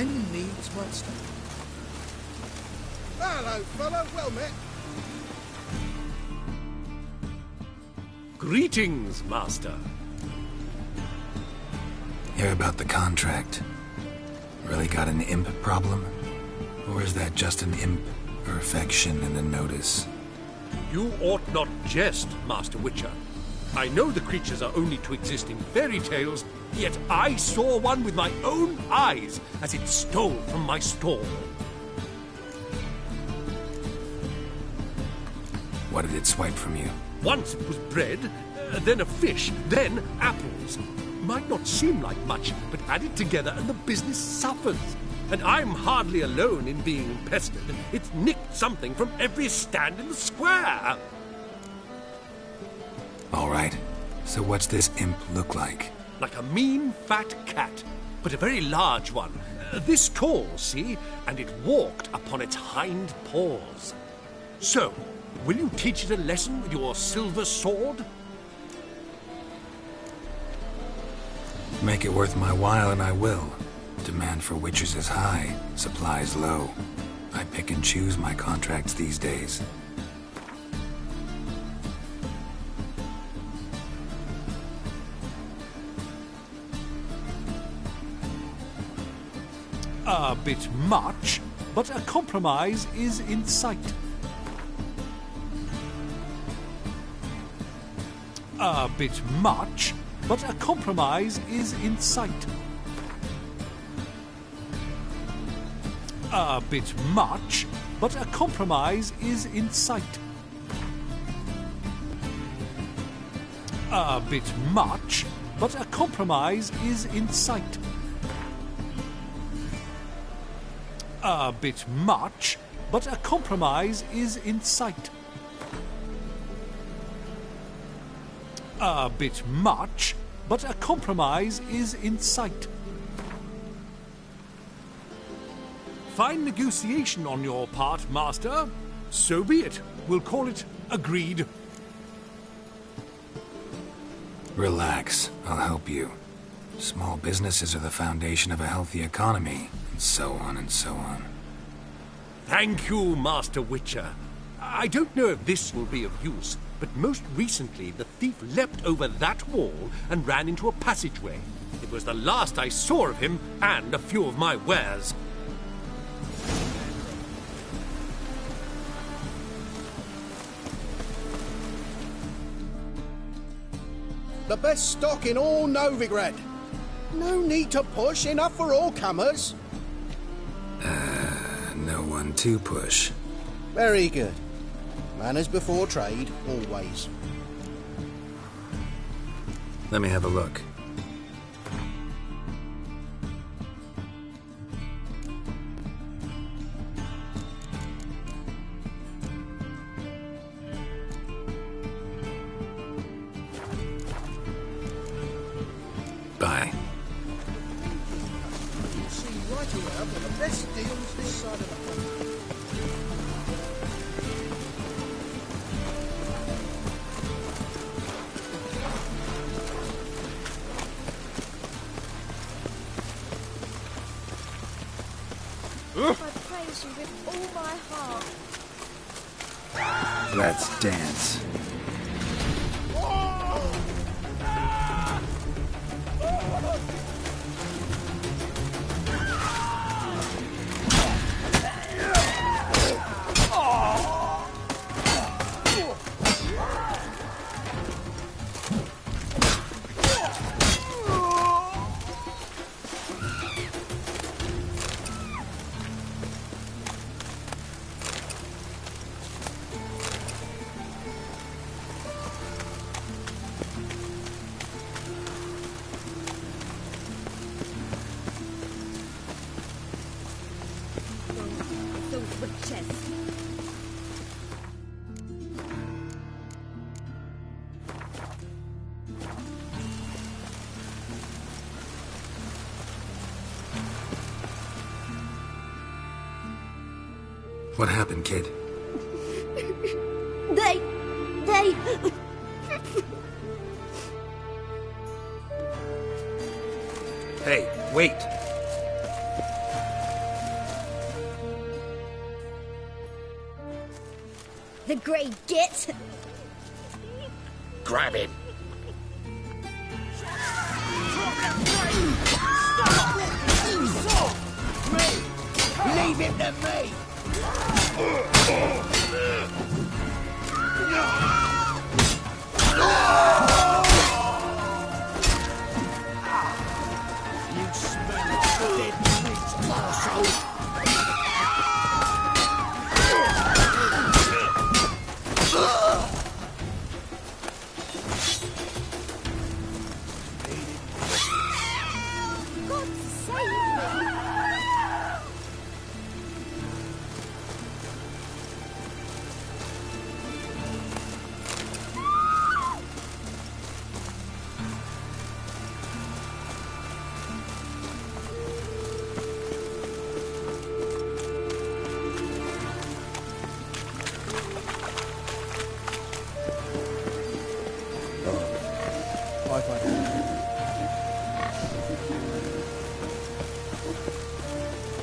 Any needs, Master? Hello, fella. Well met. Greetings, Master. Hear about the contract. Really got an imp problem? Or is that just an imp perfection in the notice? You ought not jest, Master Witcher. I know the creatures are only to exist in fairy tales, yet I saw one with my own eyes as it stole from my stall. What did it swipe from you? Once it was bread, then a fish, then apples. Might not seem like much, but add it together and the business suffers. And I'm hardly alone in being pestered. It's nicked something from every stand in the square. All right. So what's this imp look like? Like a mean, fat cat, but a very large one. This tall, see? And it walked upon its hind paws. So, will you teach it a lesson with your silver sword? Make it worth my while and I will. Demand for witchers is high, supplies low. I pick and choose my contracts these days. A bit much, but a compromise is in sight. A bit much, but a compromise is in sight. A bit much, but a compromise is in sight. A bit much, but a compromise is in sight. A bit much, but a compromise is in sight. A bit much, but a compromise is in sight. Fine negotiation on your part, Master. So be it. We'll call it agreed. Relax. I'll help you. Small businesses are the foundation of a healthy economy, and so on and so on. Thank you, Master Witcher. I don't know if this will be of use, but most recently the thief leapt over that wall and ran into a passageway. It was the last I saw of him and a few of my wares. The best stock in all Novigrad. No need to push, enough for all comers. No one to push. Very good. Manners before trade, always. Let me have a look. Bye. You see right around for the best deals this side of the pond. I praise you with all my heart. Let's dance. What happened, kid? They... Hey, wait! The grey git! Grab him. Leave him to me! You smell dead meat, arsehole! God's sake!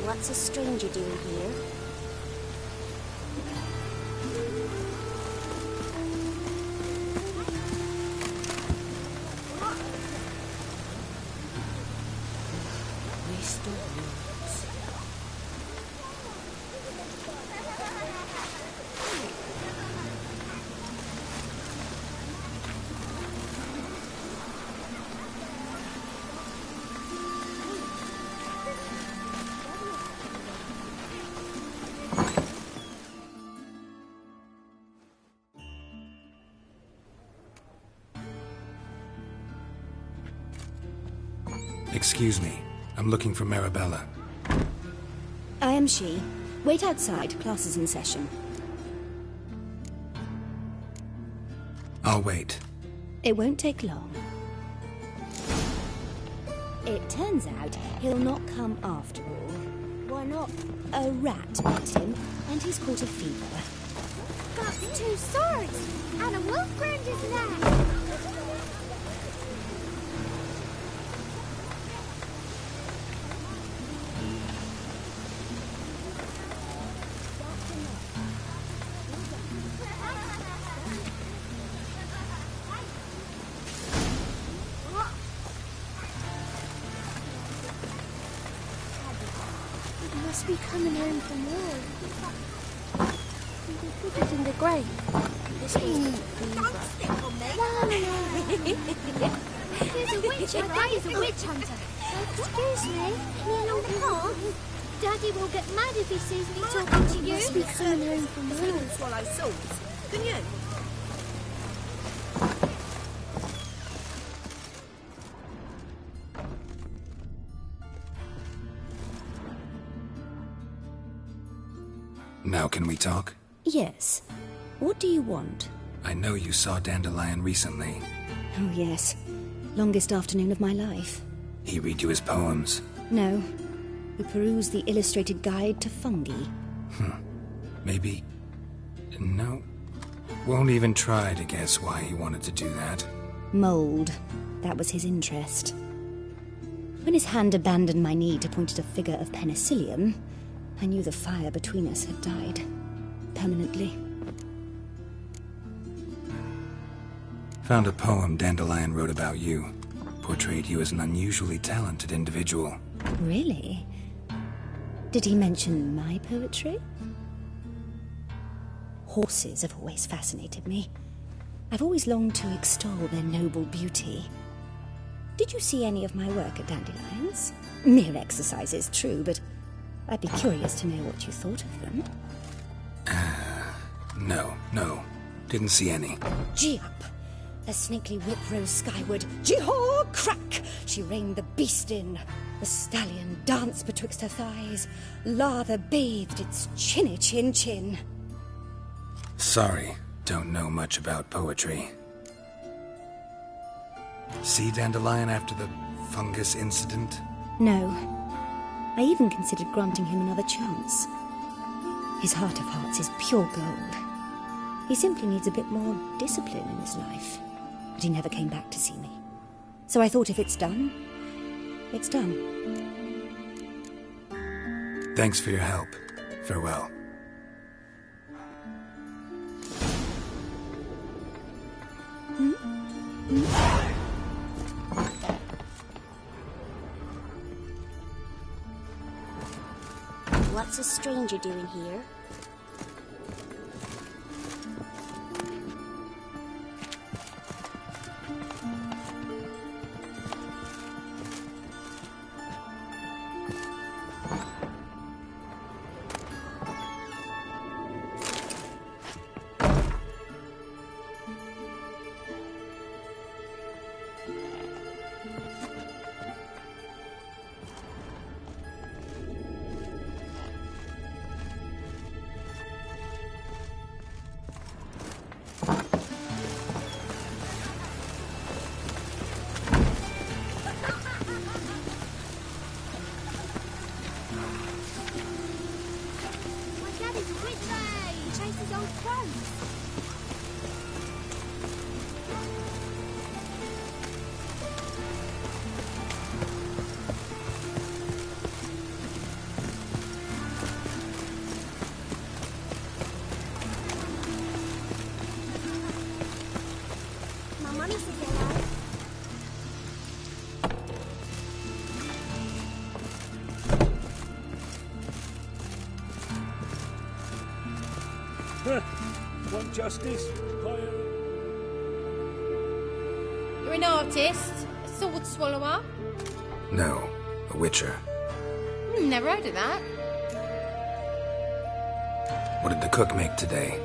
What's a stranger doing here? Mr. Woods. Excuse me. I'm looking for Marabella. I am she. Wait outside. Class is in session. I'll wait. It won't take long. It turns out he'll not come after all. Why not? A rat bit him, and he's caught a fever. Got 2 swords and a wolf round his neck. He must be coming home from war. We put it in the grave. This isn't He's a witch hunter. He's a witch hunter. Excuse me, kneel on the floor. Daddy will get mad if he sees me talking to you. Must be coming home from war. Swallow swords. Can you? Now can we talk? Yes. What do you want? I know you saw Dandelion recently. Oh, yes. Longest afternoon of my life. He read you his poems. No. We perused the illustrated guide to fungi. Maybe... No. Won't even try to guess why he wanted to do that. Mold. That was his interest. When his hand abandoned my knee to point at a figure of penicillium, I knew the fire between us had died. Permanently. Found a poem Dandelion wrote about you. Portrayed you as an unusually talented individual. Really? Did he mention my poetry? Horses have always fascinated me. I've always longed to extol their noble beauty. Did you see any of my work at Dandelions? Mere exercises, true, but I'd be curious to know what you thought of them. No. Didn't see any. Gee up! A snaky whip rose skyward. Gee-haw! Crack! She reined the beast in. The stallion danced betwixt her thighs. Lather bathed its chinny chin. Sorry, don't know much about poetry. See Dandelion after the fungus incident? No. I even considered granting him another chance. His heart of hearts is pure gold. He simply needs a bit more discipline in his life. But he never came back to see me. So I thought if it's done, it's done. Thanks for your help. Farewell. What's a stranger doing here? Want justice? You're an artist? A sword swallower? No, a witcher. Never heard of that. What did the cook make today?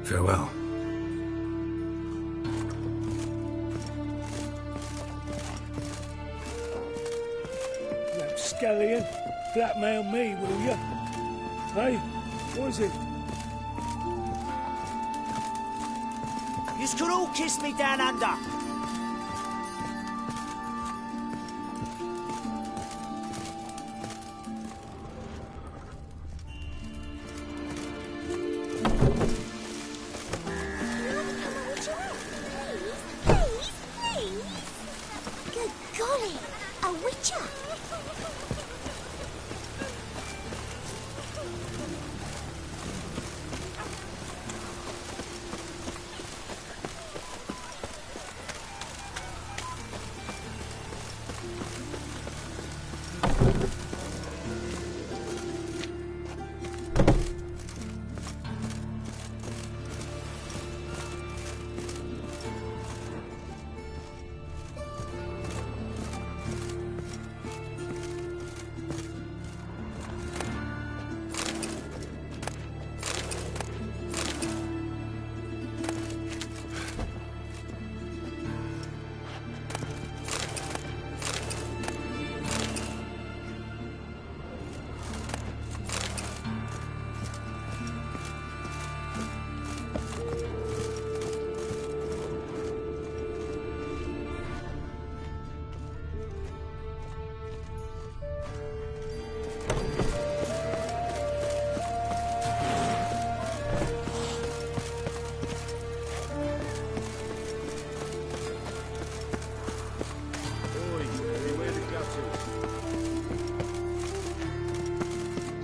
Farewell. Scallion, blackmail me, will you? Hey, what is it? Yous could all kiss me down under. Good golly, a witcher!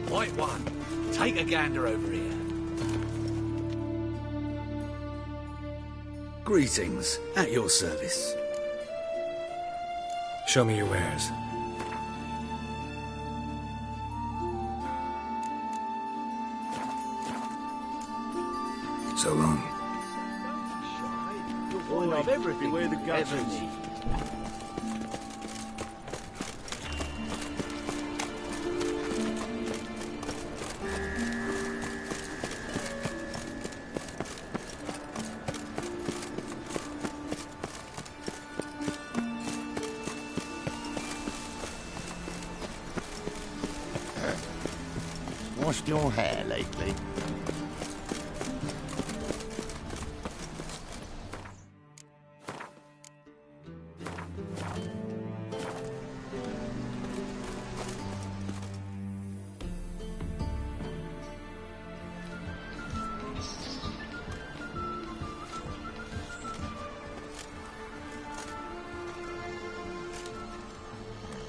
White one, take a gander over here. Greetings, at your service. Show me your wares. So long. You'll find everything Beware the you ever gutters. need. Washed your hair lately?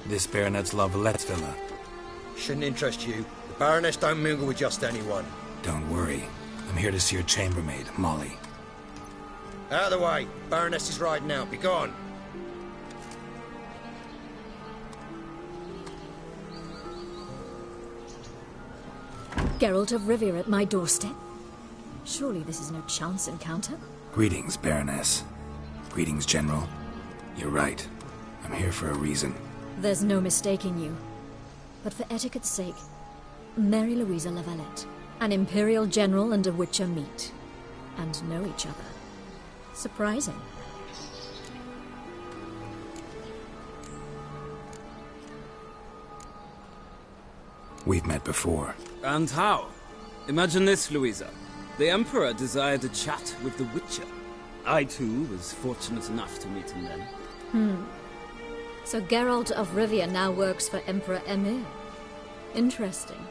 This Baronet's La Vallette's villa. Shouldn't interest you. The Baroness don't mingle with just anyone. Don't worry. I'm here to see your chambermaid, Molly. Out of the way. Baroness is riding out. Be gone. Geralt of Rivia at my doorstep? Surely this is no chance encounter? Greetings, Baroness. Greetings, General. You're right. I'm here for a reason. There's no mistaking you. But for etiquette's sake, Mary Louisa Lavalette, an Imperial General and a Witcher meet, and know each other. Surprising. We've met before. And how? Imagine this, Louisa. The Emperor desired a chat with the Witcher. I, too, was fortunate enough to meet him then. So Geralt of Rivia now works for Emperor Emir. Interesting.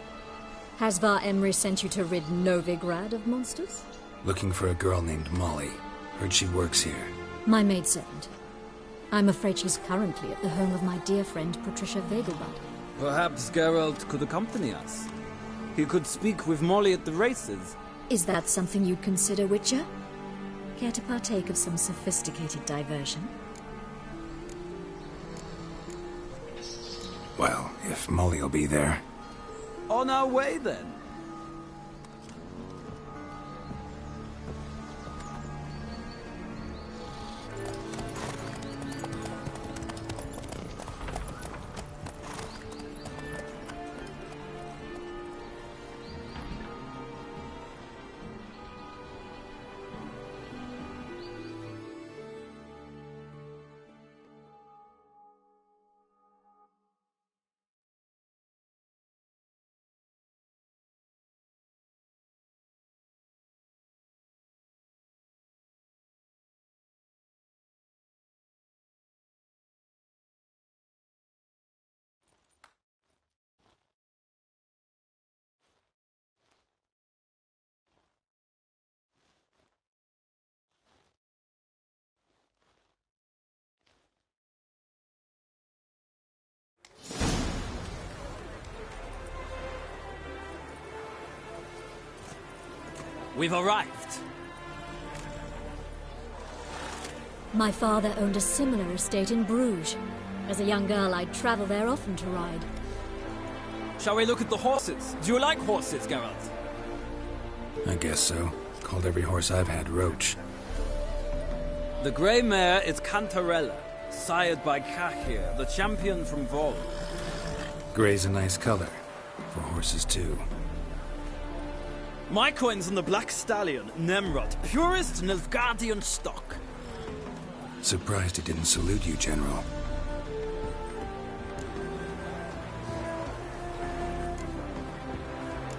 Has Var Emry sent you to rid Novigrad of monsters? Looking for a girl named Molly. Heard she works here. My maidservant. I'm afraid she's currently at the home of my dear friend Patricia Vegelbud. Perhaps Geralt could accompany us. He could speak with Molly at the races. Is that something you'd consider, Witcher? Care to partake of some sophisticated diversion? Well, if Molly'll be there. On our way, then. We've arrived. My father owned a similar estate in Bruges. As a young girl, I'd travel there often to ride. Shall we look at the horses? Do you like horses, Geralt? I guess so. Called every horse I've had Roach. The grey mare is Cantarella, sired by Cahir, the champion from Vol. Grey's a nice color. For horses, too. My coin's on the Black Stallion, Nemrod, purest Nilfgaardian stock. Surprised he didn't salute you, General.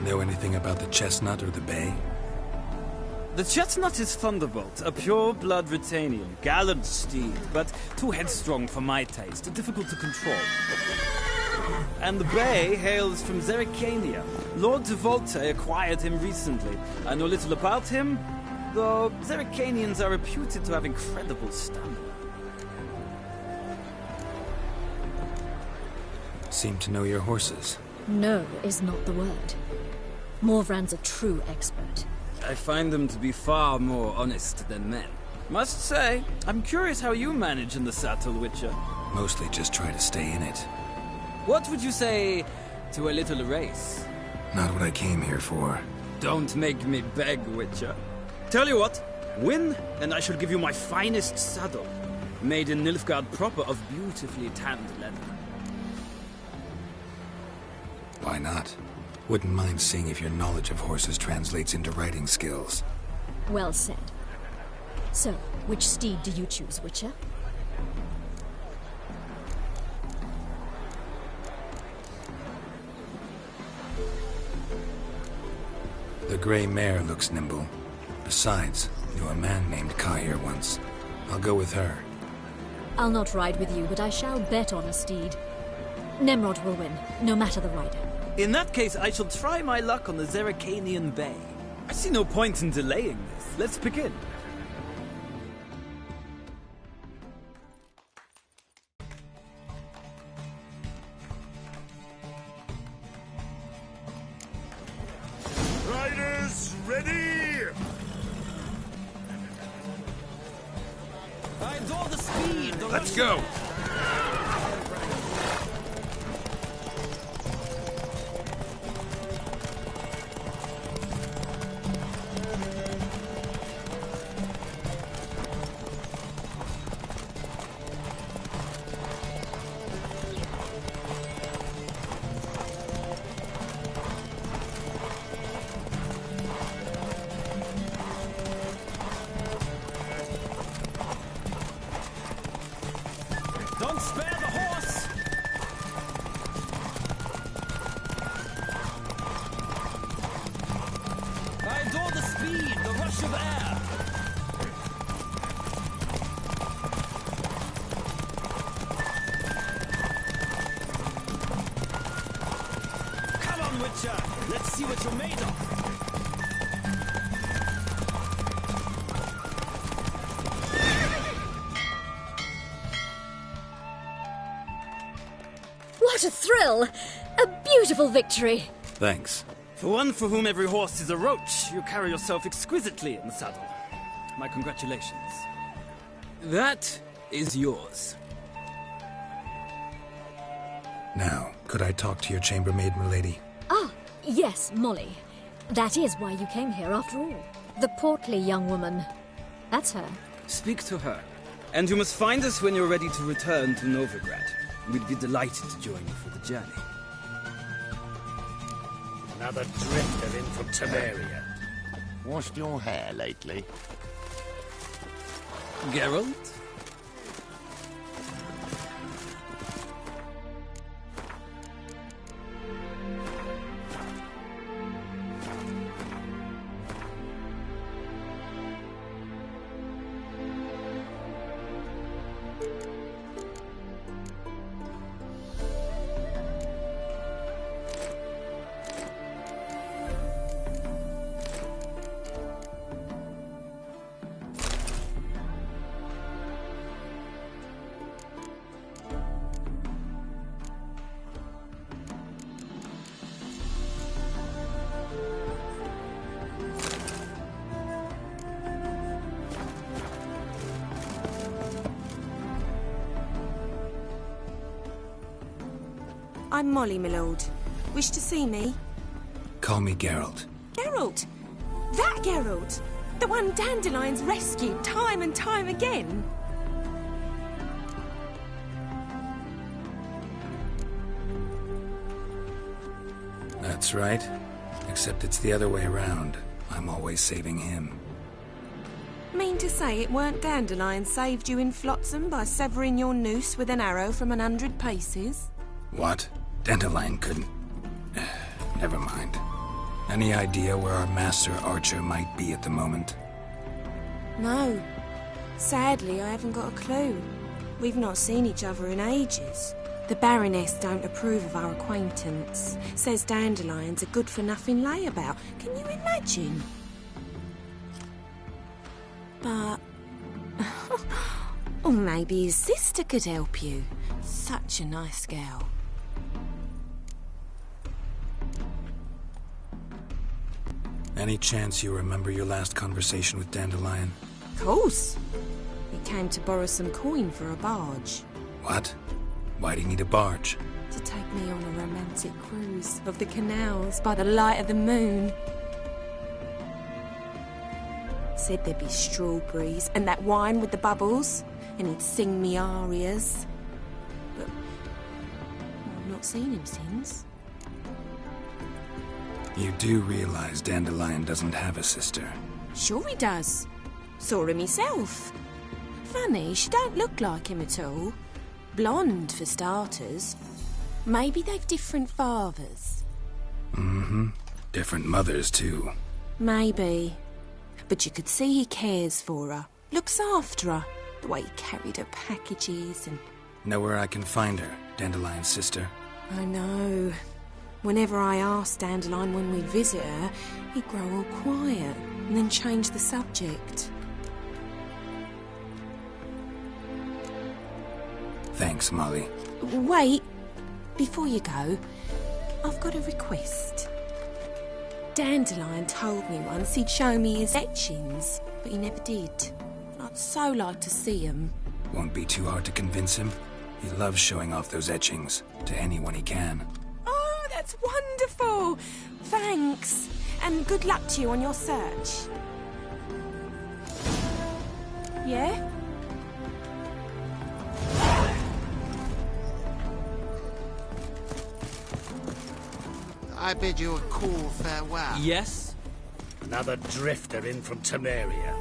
Know anything about the chestnut or the bay? The chestnut is Thunderbolt, a pure-blood Britannian, gallant steed, but too headstrong for my taste, difficult to control. And the bay hails from Zerrikania. Lord de Volte acquired him recently. I know little about him, though Zerrikanians are reputed to have incredible stamina. Seem to know your horses. No is not the word. Morvran's a true expert. I find them to be far more honest than men. Must say, I'm curious how you manage in the saddle, Witcher. Mostly just try to stay in it. What would you say to a little race? Not what I came here for. Don't make me beg, Witcher. Tell you what, win, and I shall give you my finest saddle. Made in Nilfgaard proper of beautifully tanned leather. Why not? Wouldn't mind seeing if your knowledge of horses translates into riding skills. Well said. So, which steed do you choose, Witcher? The gray mare looks nimble. Besides, knew a man named Cahir once. I'll go with her. I'll not ride with you, but I shall bet on a steed. Nemrod will win, no matter the rider. In that case, I shall try my luck on the Zerrikanian Bay. I see no point in delaying this. Let's begin. Riders, ready? Let's go. Don't spare the horse! I adore the speed, the rush of air. Come on, Witcher! Let's see what you're made of. What a thrill! A beautiful victory! Thanks. For one for whom every horse is a roach, you carry yourself exquisitely in the saddle. My congratulations. That is yours. Now, could I talk to your chambermaid, milady? Ah, yes, Molly. That is why you came here after all. The portly young woman. That's her. Speak to her. And you must find us when you're ready to return to Novigrad. We'd be delighted to join you for the journey. Another drifter in from Temeria. Washed your hair lately? Geralt? I'm Molly, my lord. Wish to see me? Call me Geralt. Geralt! That Geralt! The one Dandelion's rescued time and time again! That's right. Except it's the other way around. I'm always saving him. Mean to say it weren't Dandelion saved you in Flotsam by severing your noose with an arrow from 100 paces? What? Dandelion couldn't... Never mind. Any idea where our master archer might be at the moment? No. Sadly, I haven't got a clue. We've not seen each other in ages. The Baroness don't approve of our acquaintance. Says Dandelion's a good-for-nothing layabout. Can you imagine? But... or maybe his sister could help you. Such a nice girl. Any chance you remember your last conversation with Dandelion? Of course. He came to borrow some coin for a barge. What? Why do you need a barge? To take me on a romantic cruise of the canals by the light of the moon. Said there'd be strawberries and that wine with the bubbles, and he'd sing me arias. But I've not seen him since. You do realize Dandelion doesn't have a sister? Sure he does. Saw him myself. Funny, she don't look like him at all. Blonde, for starters. Maybe they've different fathers. Mm-hmm. Different mothers, too. Maybe. But you could see he cares for her. Looks after her. The way he carried her packages and... Know where I can find her, Dandelion's sister? I know. Whenever I asked Dandelion when we'd visit her, he'd grow all quiet and then change the subject. Thanks, Molly. Wait. Before you go, I've got a request. Dandelion told me once he'd show me his etchings, but he never did. I'd so like to see them. Won't be too hard to convince him. He loves showing off those etchings to anyone he can. Oh, that's wonderful! Thanks. And good luck to you on your search. Yeah? I bid you a cool farewell. Yes? Another drifter in from Temeria.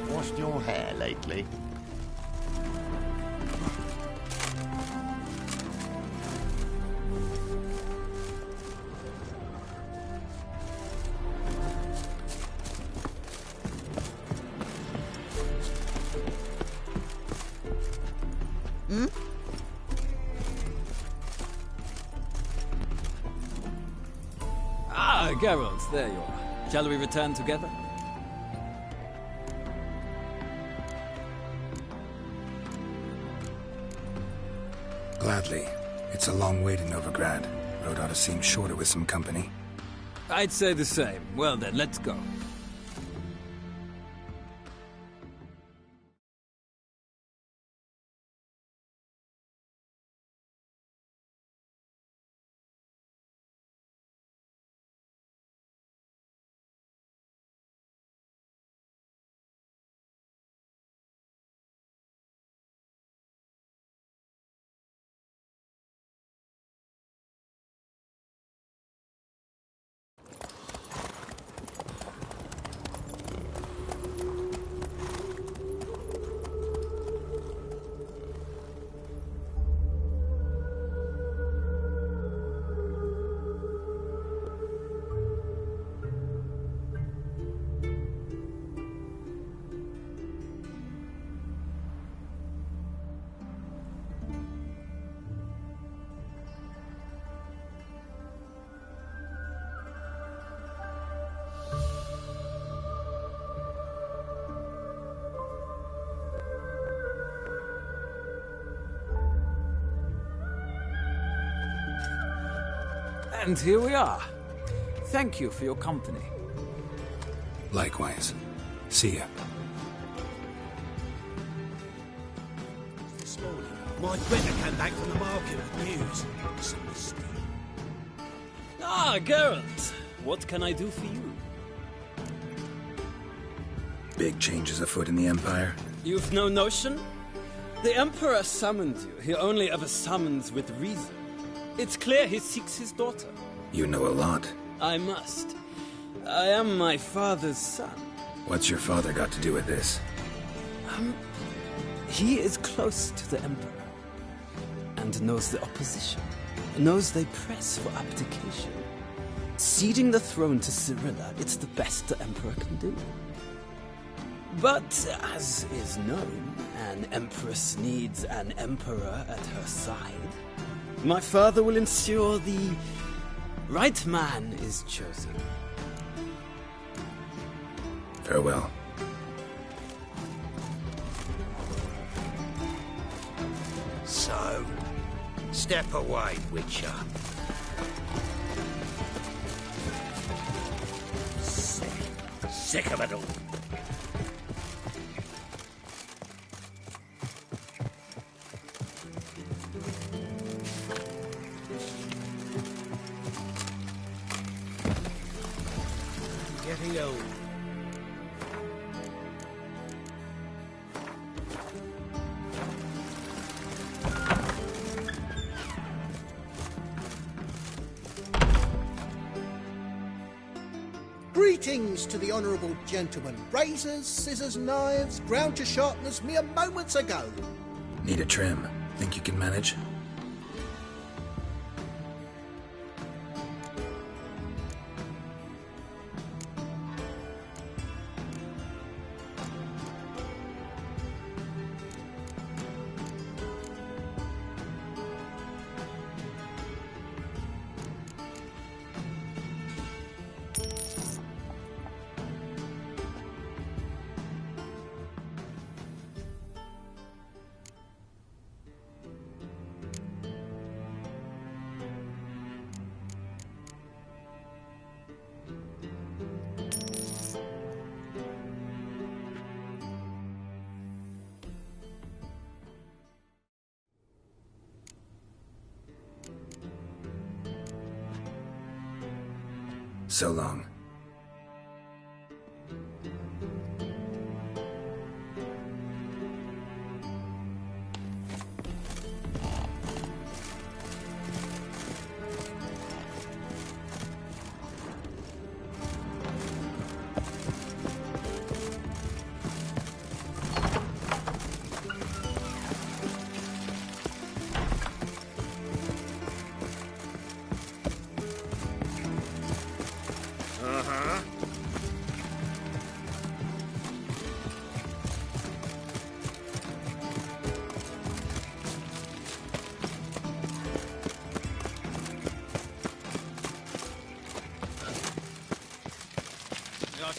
Washed your hair lately? Hmm? Ah, Geralt, there you are. Shall we return together? Gladly. It's a long way to Novigrad. Road ought to seem shorter with some company. I'd say the same. Well then, let's go. And here we are. Thank you for your company. Likewise. See ya. This morning, my Greta came back from the market with news. It's a mystery. Ah, Geralt. What can I do for you? Big changes afoot in the Empire. You've no notion? The Emperor summoned you. He only ever summons with reason. It's clear he seeks his daughter. You know a lot. I must. I am my father's son. What's your father got to do with this? He is close to the Emperor. And knows the opposition. Knows they press for abdication. Ceding the throne to Cyrilla, it's the best the Emperor can do. But, as is known, an Empress needs an Emperor at her side. My father will ensure the right man is chosen. Farewell. So, step away, Witcher. Sick of it all. Getting old. Greetings to the honourable gentleman. Razors, scissors, knives, ground to sharpness mere moments ago. Need a trim. Think you can manage? So long.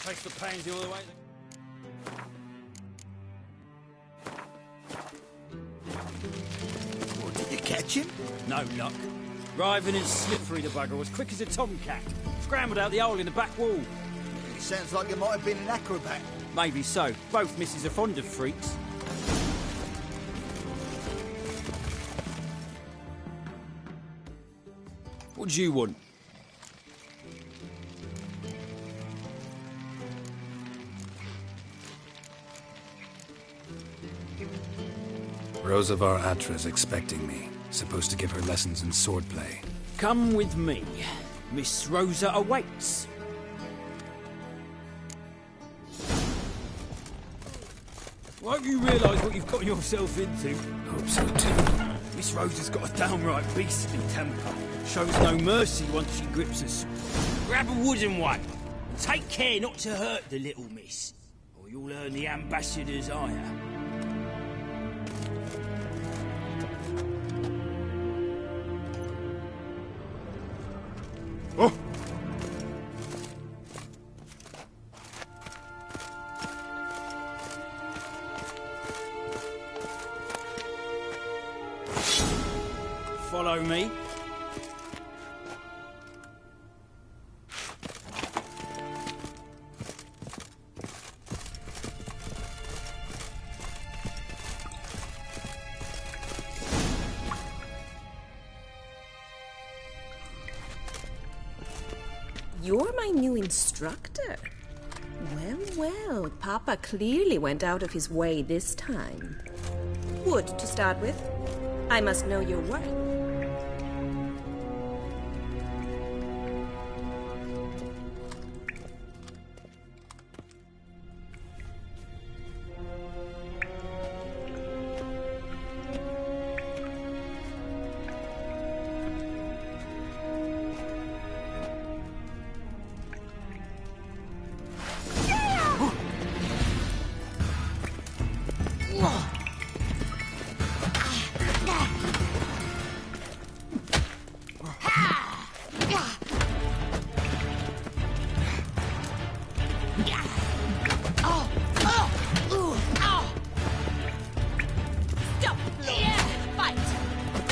Takes the pansy all the way. What, did you catch him? No luck. Writhing and slippery, the bugger was quick as a tomcat. Scrambled out the hole in the back wall. It sounds like you might have been an acrobat. Maybe so. Both misses are fond of freaks. What do you want? Rosa var Atra's expecting me. Supposed to give her lessons in swordplay. Come with me. Miss Rosa awaits. Won't you realise what you've got yourself into? Hope so too. Miss Rosa's got a downright beastly temper. Shows no mercy once she grips a sword. Grab a wooden one. And take care not to hurt the little miss, or you'll earn the ambassador's ire. Oh! Follow me. You're my new instructor. Well, well, Papa clearly went out of his way this time. Wood, to start with. I must know your worth.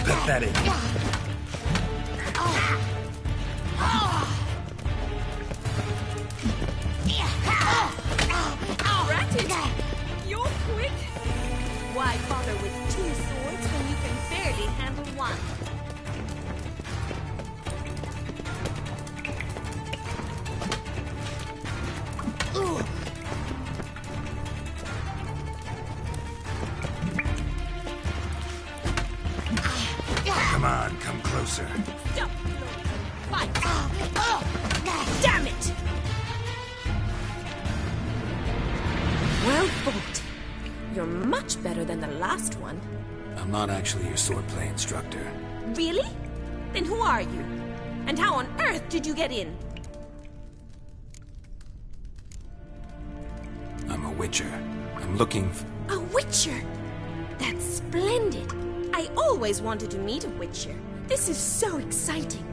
Pathetic. Ratted! You're quick! Why bother with two swords when you can barely handle one? Come on, come closer. Stop! Fight! Damn it! Well fought. You're much better than the last one. I'm not actually your swordplay instructor. Really? Then who are you? And how on earth did you get in? I'm a witcher. I'm looking for... A witcher? That's splendid. I always wanted to meet a witcher. This is so exciting.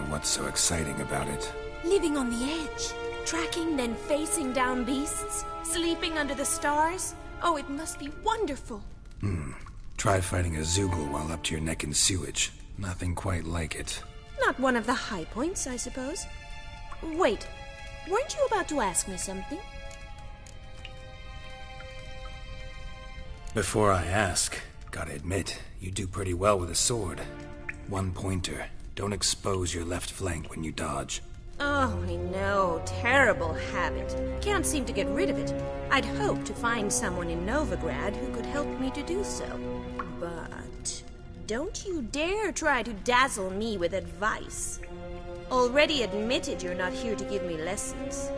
What's so exciting about it? Living on the edge. Tracking, then facing down beasts. Sleeping under the stars. Oh, it must be wonderful. Try fighting a Zoogle while up to your neck in sewage. Nothing quite like it. Not one of the high points, I suppose. Wait, weren't you about to ask me something? Before I ask, Gotta admit, you do pretty well with a sword. One pointer. Don't expose your left flank when you dodge. Oh, I know. Terrible habit. Can't seem to get rid of it. I'd hoped to find someone in Novigrad who could help me to do so. But don't you dare try to dazzle me with advice. Already admitted you're not here to give me lessons.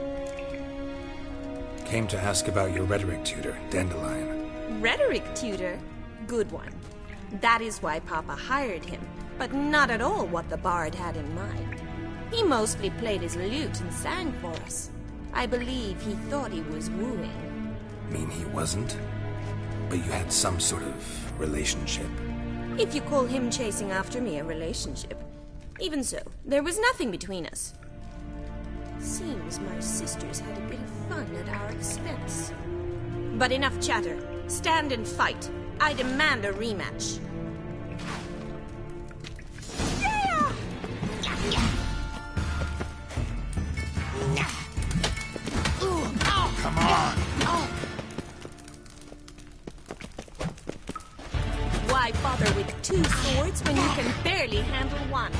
Came to ask about your rhetoric tutor, Dandelion. Rhetoric tutor? Good one. That is why Papa hired him, but not at all what the bard had in mind. He mostly played his lute and sang for us. I believe he thought he was wooing. Mean he wasn't? But you had some sort of relationship. If you call him chasing after me a relationship. Even so, there was nothing between us. Seems my sisters had a bit of fun at our expense. But enough chatter. Stand and fight. I demand a rematch. Come on! Why bother with two swords when you can barely handle one?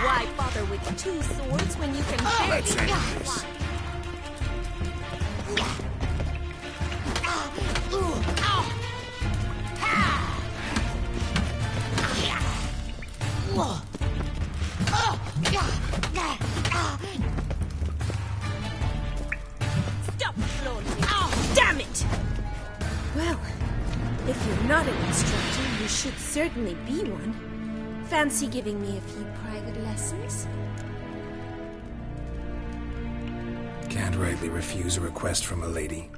Why bother with two swords when you can barely Let's end handle this. one? Stop flaunting! Damn it! Well, if you're not an instructor, you should certainly be one. Fancy giving me a few private lessons? Can't rightly refuse a request from a lady.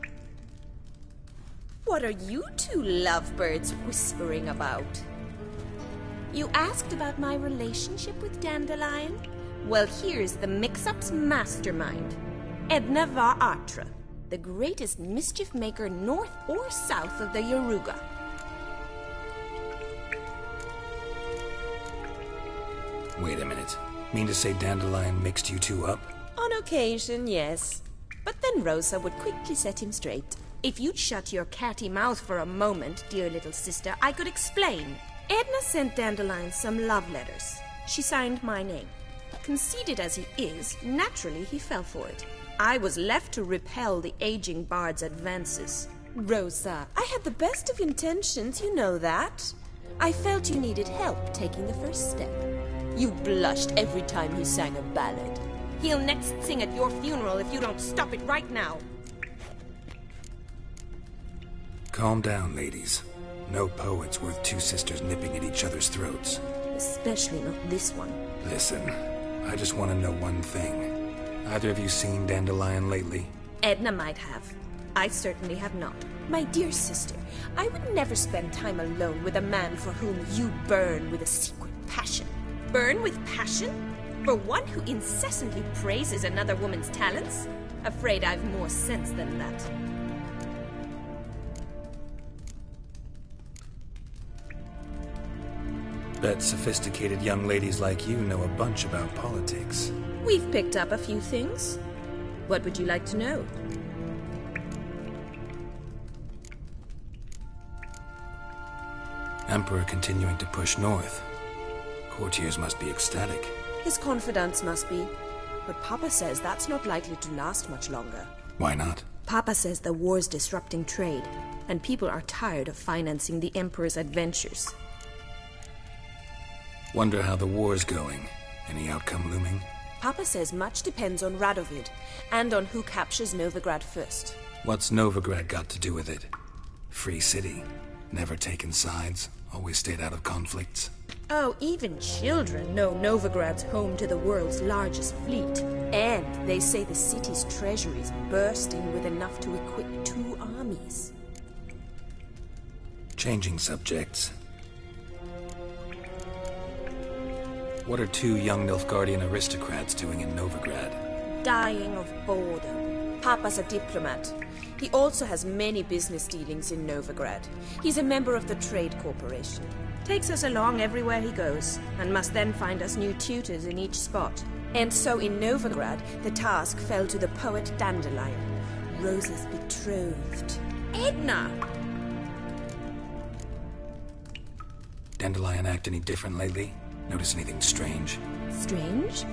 What are you two lovebirds whispering about? You asked about my relationship with Dandelion? Well, here's the mix-up's mastermind. Edna Va Atra, the greatest mischief maker north or south of the Yaruga. Wait a minute. Mean to say Dandelion mixed you two up? On occasion, yes. But then Rosa would quickly set him straight. If you'd shut your catty mouth for a moment, dear little sister, I could explain. Edna sent Dandelion some love letters. She signed my name. Conceited as he is, naturally he fell for it. I was left to repel the aging bard's advances. Rosa, I had the best of intentions, you know that. I felt you needed help taking the first step. You blushed every time he sang a ballad. He'll next sing at your funeral if you don't stop it right now. Calm down, ladies. No poet's worth two sisters nipping at each other's throats. Especially not this one. Listen, I just want to know one thing. Either of you seen Dandelion lately? Edna might have. I certainly have not. My dear sister, I would never spend time alone with a man for whom you burn with a secret passion. Burn with passion? For one who incessantly praises another woman's talents? Afraid I've more sense than that. Bet sophisticated young ladies like you know a bunch about politics. We've picked up a few things. What would you like to know? Emperor continuing to push north. Courtiers must be ecstatic. His confidants must be. But Papa says that's not likely to last much longer. Why not? Papa says the war's disrupting trade, and people are tired of financing the Emperor's adventures. Wonder how the war's going. Any outcome looming? Papa says much depends on Radovid, and on who captures Novigrad first. What's Novigrad got to do with it? Free city. Never taken sides. Always stayed out of conflicts. Oh, even children know Novigrad's home to the world's largest fleet. And they say the city's treasury is bursting with enough to equip 2 armies. Changing subjects. What are 2 young Nilfgaardian aristocrats doing in Novigrad? Dying of boredom. Papa's a diplomat. He also has many business dealings in Novigrad. He's a member of the Trade Corporation. Takes us along everywhere he goes, and must then find us new tutors in each spot. And so in Novigrad, the task fell to the poet Dandelion, Rosa's betrothed. Edna! Dandelion act any different lately? Notice anything strange? Strange?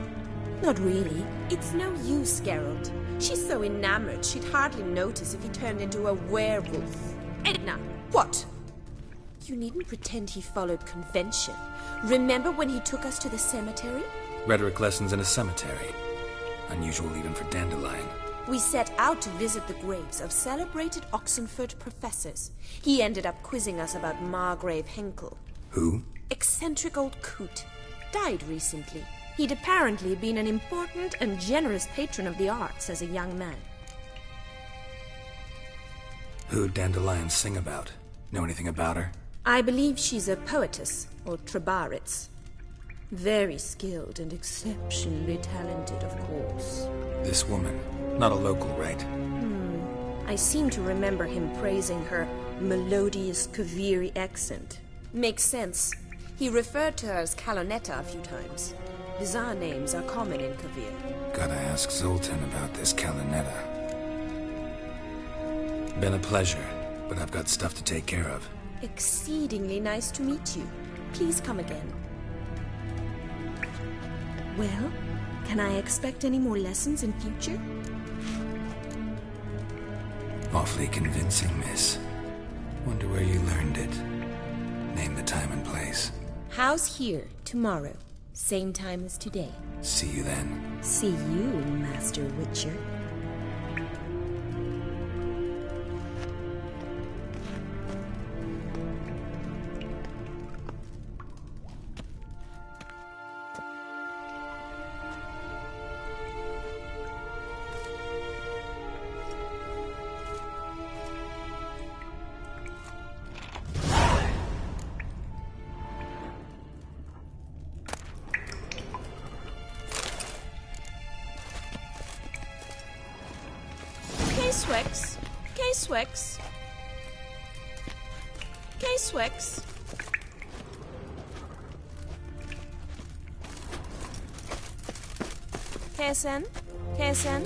Not really. It's no use, Geralt. She's so enamored she'd hardly notice if he turned into a werewolf. Edna! What? You needn't pretend he followed convention. Remember when he took us to the cemetery? Rhetoric lessons in a cemetery. Unusual even for Dandelion. We set out to visit the graves of celebrated Oxenford professors. He ended up quizzing us about Margrave Henkel. Who? Eccentric old coot. Died recently. He'd apparently been an important and generous patron of the arts as a young man. Who'd Dandelion sing about? Know anything about her? I believe she's a poetess, or trabaritz. Very skilled and exceptionally talented, of course. This woman. Not a local, right? I seem to remember him praising her melodious Kaviri accent. Makes sense. He referred to her as Calonetta a few times. Bizarre names are common in Kavir. Gotta ask Zoltan about this Calonetta. Been a pleasure, but I've got stuff to take care of. Exceedingly nice to meet you. Please come again. Well, can I expect any more lessons in future? Awfully convincing, miss. Wonder where you learned it. Name the time and place. House here, tomorrow. Same time as today. See you then. See you, Master Witcher. K-Swex. K-Swex. K-Swex. KSN? KSN?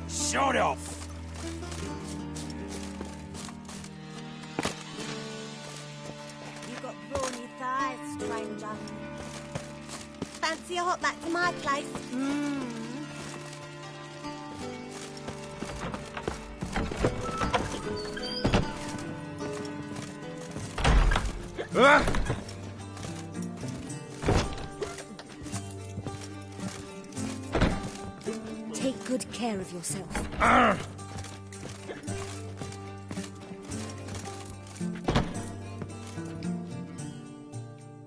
Shut off! You got brawny thighs, stranger. Fancy a hop back to my place? Take good care of yourself.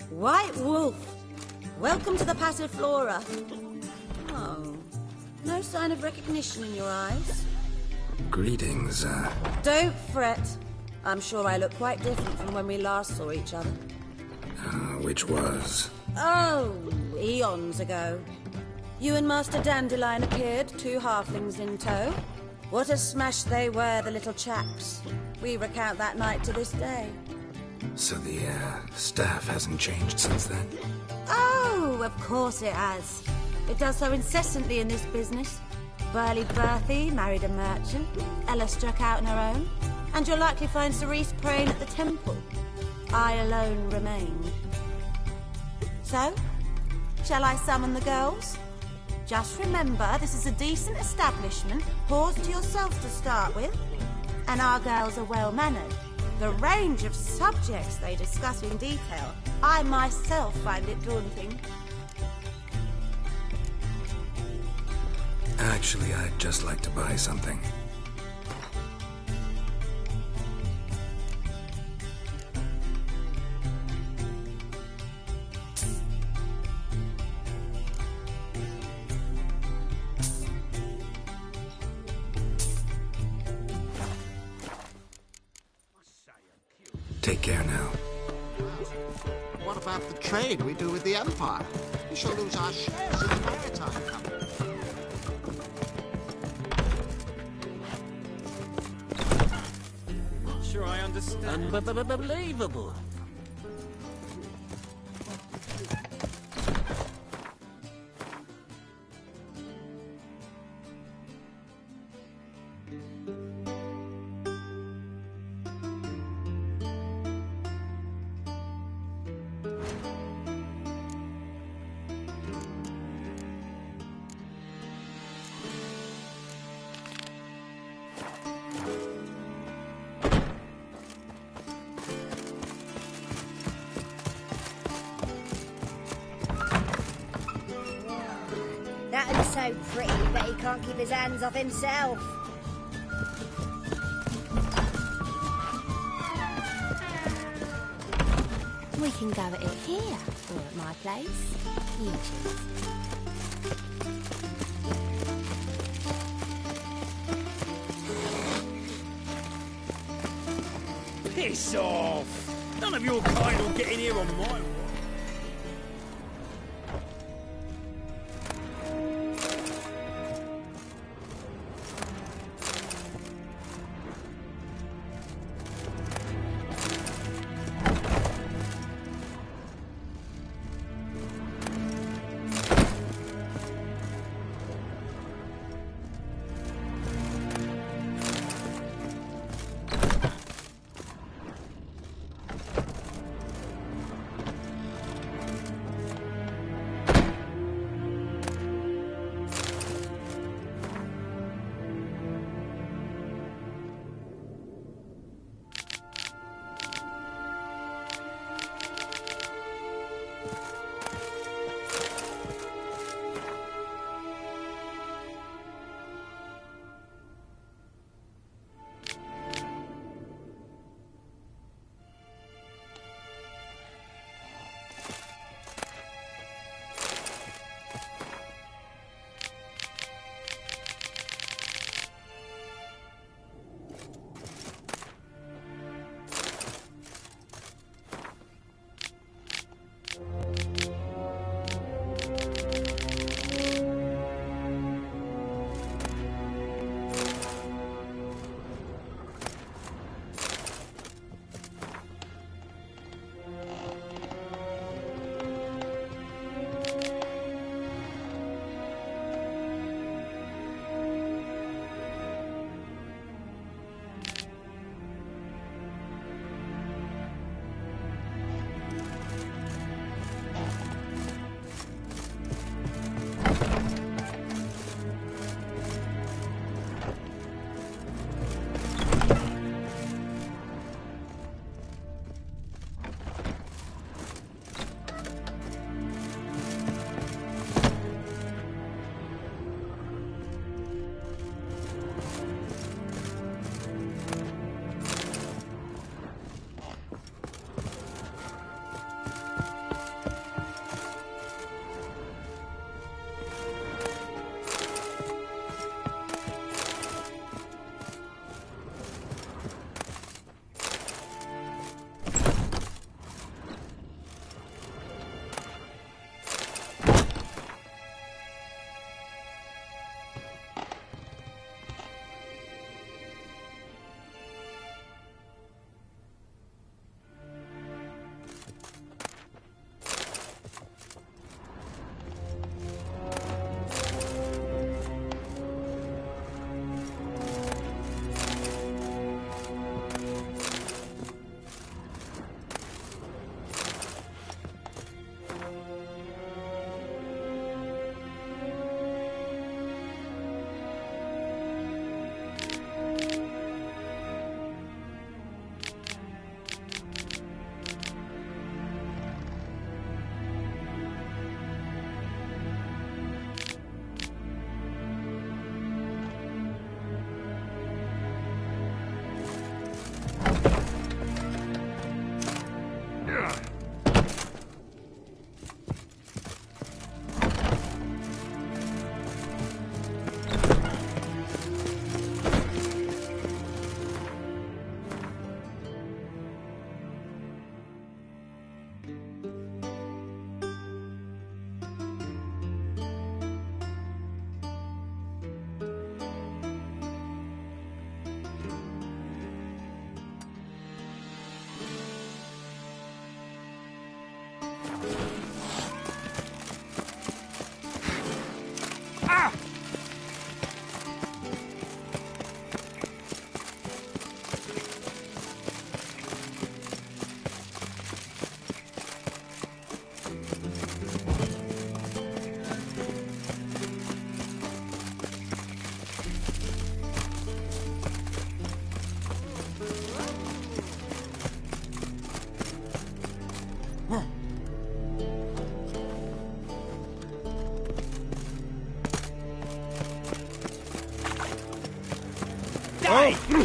White Wolf, welcome to the Passiflora. Oh, no sign of recognition in your eyes. Greetings, Don't fret. I'm sure I look quite different from when we last saw each other. Which was? Oh, eons ago. You and Master Dandelion appeared, 2 halflings in tow. What a smash they were, the little chaps. We recount that night to this day. So the, staff hasn't changed since then? Oh, of course it has. It does so incessantly in this business. Burly Berthy married a merchant. Ella struck out on her own. And you'll likely find Cerise praying at the temple. I alone remain. So, shall I summon the girls? Just remember, this is a decent establishment. Pause to yourself to start with. And our girls are well-mannered. The range of subjects they discuss in detail, I myself find it daunting. Actually, I'd just like to buy something. Take care now. What about the trade we do with the Empire? We shall lose our shares in the maritime company. Not sure I understand. Unbelievable. That one's so pretty that he can't keep his hands off himself. We can go at it here, or at my place. You choose. Piss off! None of your kind will get in here on my watch. Ah!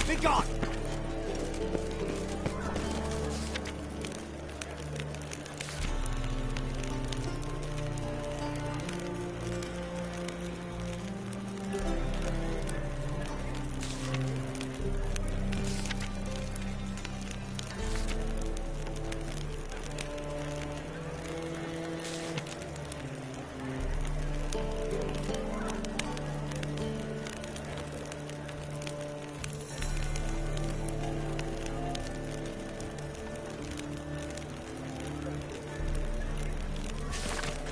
Be gone!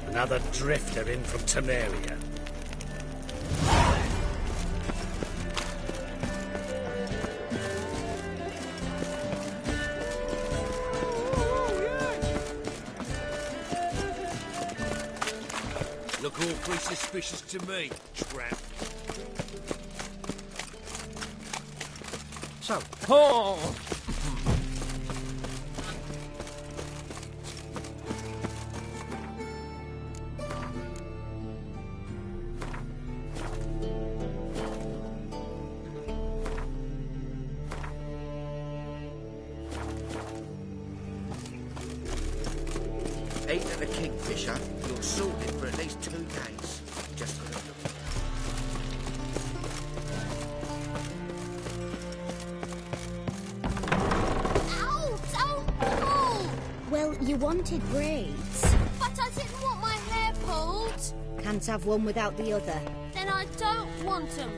Another drifter in from Temeria. Look awfully suspicious to me, tramp. So, Oh! Eating a kingfisher, you're sorted for at least 2 days. Just got to look. Ow! Don't pull! Well, you wanted braids. But I didn't want my hair pulled. Can't have one without the other. Then I don't want them.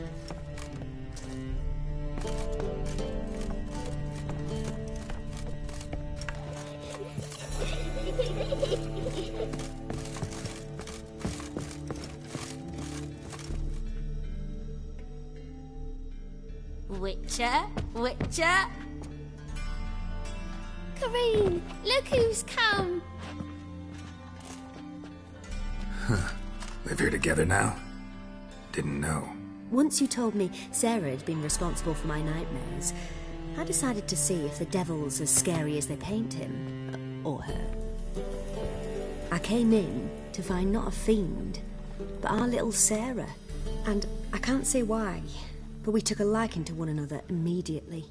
Witcher, Witcher. Kareen, look who's come. Live here together now? Didn't know. Once you told me Sarah had been responsible for my nightmares, I decided to see if the devil's as scary as they paint him. Or her. I came in to find not a fiend, but our little Sarah. And I can't say why, but we took a liking to one another immediately.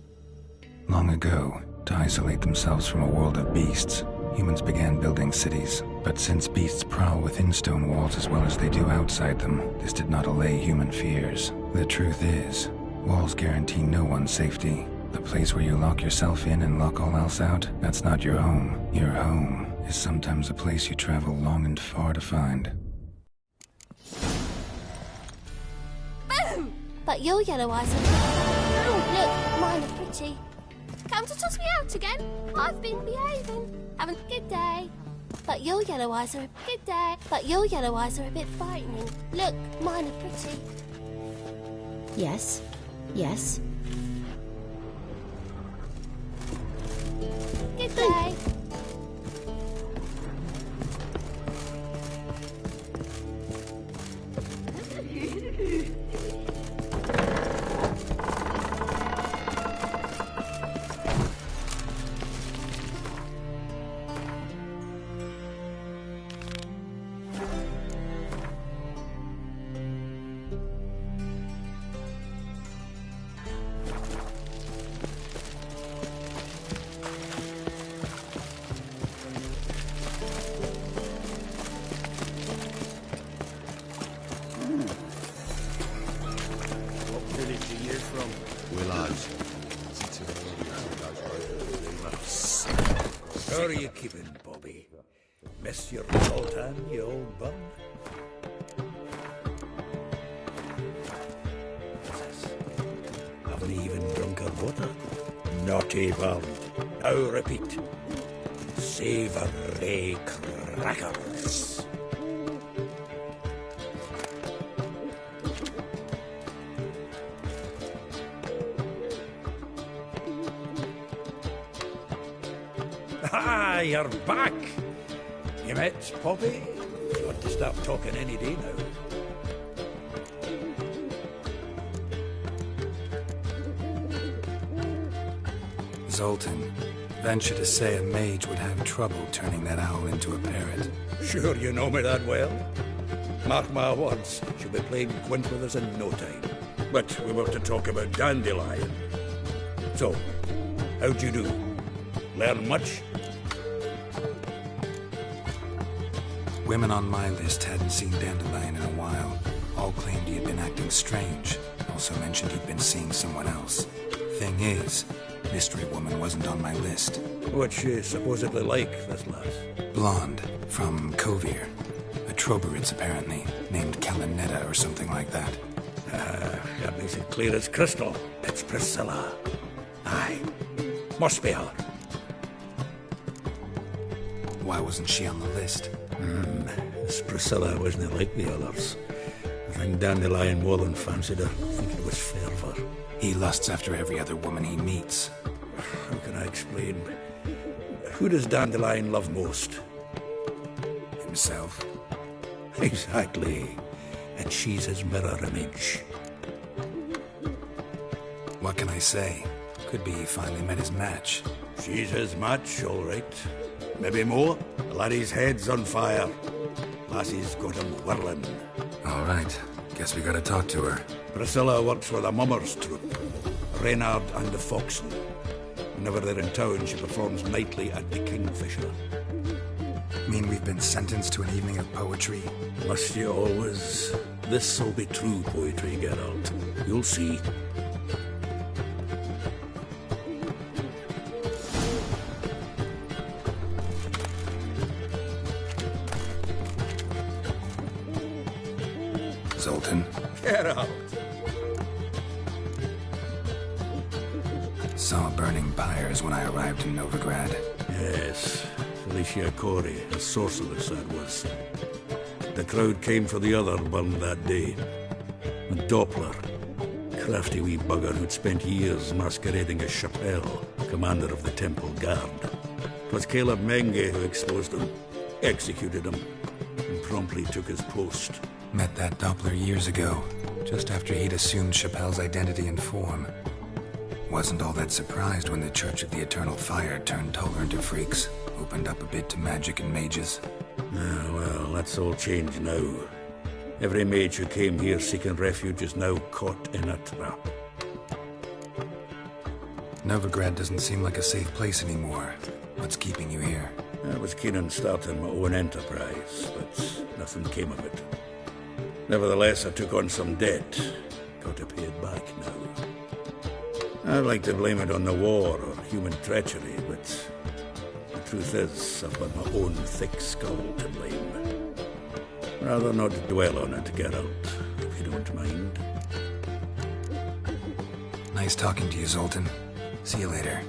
Long ago, to isolate themselves from a world of beasts, humans began building cities. But since beasts prowl within stone walls as well as they do outside them, this did not allay human fears. The truth is, walls guarantee no one's safety. The place where you lock yourself in and lock all else out, that's not your home. Your home is sometimes a place you travel long and far to find. Boom! But your yellow eyes are... Oh, look, mine are pretty. Come to toss me out again? I've been behaving. Have a good day. But your yellow eyes are a good day. But your yellow eyes are a bit frightening. Look, mine are pretty. Yes, yes. Good day. How are you keeping, Bobby? Miss your Zoltan, you old bum? Haven't even drunk her water? Naughty bum. Now repeat. Savoury crackers. Ah, you're back. You met Poppy? You want to start talking any day now. Zoltan, venture to say a mage would have trouble turning that owl into a parrot. Sure you know me that well. Mark my words, she'll be playing quint with us in no time. But we were to talk about Dandelion. So, how'd you do? Learn much? Women on my list hadn't seen Dandelion in a while. All claimed he had been acting strange. Also mentioned he'd been seeing someone else. Thing is, Mystery Woman wasn't on my list. What's she supposedly like, this lass? Blonde, from Kovir. A Troberitz, apparently, named Kalinetta or something like that. That makes it clear as crystal. It's Priscilla. Aye. Must be her. Why wasn't she on the list? This Priscilla wasn't like the others. I think Dandelion more than fancied her. I think it was fervour. He lusts after every other woman he meets. How can I explain? Who does Dandelion love most? Himself. Exactly. And she's his mirror image. What can I say? Could be he finally met his match. She's his match, all right. Maybe more. The laddie's head's on fire. Lassie's got him whirling. All right. Guess we gotta talk to her. Priscilla works for the Mummers troupe. Reynard and the Foxen. Whenever they're in town, she performs nightly at the Kingfisher. Mean we've been sentenced to an evening of poetry? Must you always? This'll be true poetry, Geralt. You'll see. Zoltan? Geralt! Saw burning pyres when I arrived in Novigrad. Yes. Felicia Corey, a sorceress that was. The crowd came for the other burned that day. And Doppler, crafty wee bugger who'd spent years masquerading as Chappelle, commander of the Temple Guard. 'Twas Caleb Menge who exposed him, executed him, and promptly took his post. Met that Doppler years ago, just after he'd assumed Chappelle's identity and form. Wasn't all that surprised when the Church of the Eternal Fire turned tolerant of freaks, opened up a bit to magic and mages. Ah, well, that's all changed now. Every mage who came here seeking refuge is now caught in a trap. Novigrad doesn't seem like a safe place anymore. What's keeping you here? I was keen on starting my own enterprise, but nothing came of it. Nevertheless, I took on some debt. Got to pay it back now. I'd like to blame it on the war or human treachery, but the truth is, I've got my own thick skull to blame. Rather not dwell on it, Geralt, if you don't mind. Nice talking to you, Zoltan. See you later.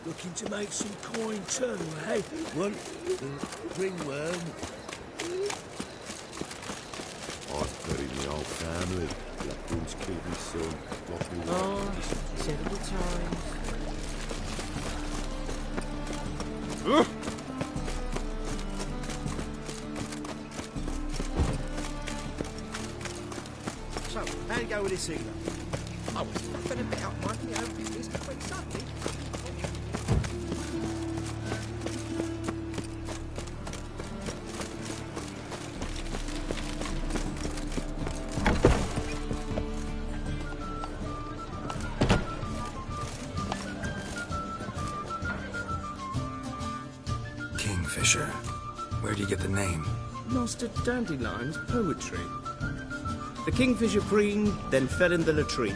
Looking to make some coin too, eh? One ringworm. I've buried my whole family. Blackwood's killed my son. Lost me Oh, several times. So, how'd it go with this evening? I was faffing about minding my own business when suddenly... Kingfisher. Where do you get the name? Master Dandelion's poetry. The kingfisher preened, then fell in the latrine.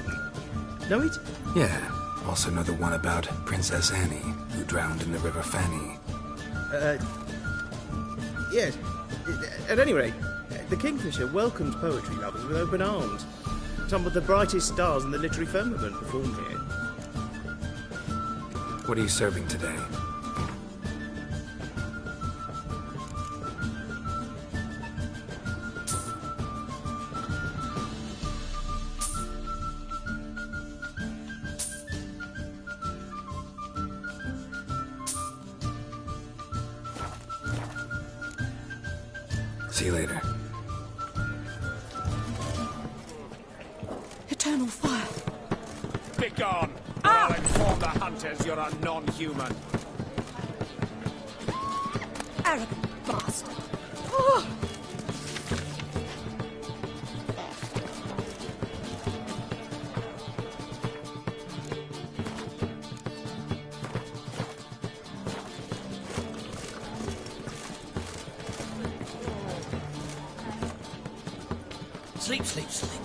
Know it? Yeah. Also know the one about Princess Annie, who drowned in the River Fanny. Yes. At any rate, the kingfisher welcomed poetry lovers with open arms. Some of the brightest stars in the literary firmament performed here. What are you serving today? See you later. Eternal fire. Begone! Or I'll inform the hunters you're a non-human. Arrogant bastard. Sleep, sleep, sleep.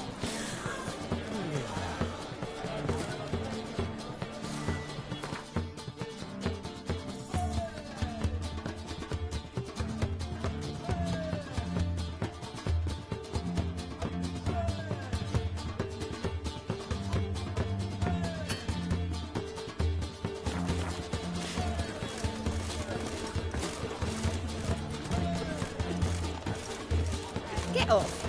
Get off.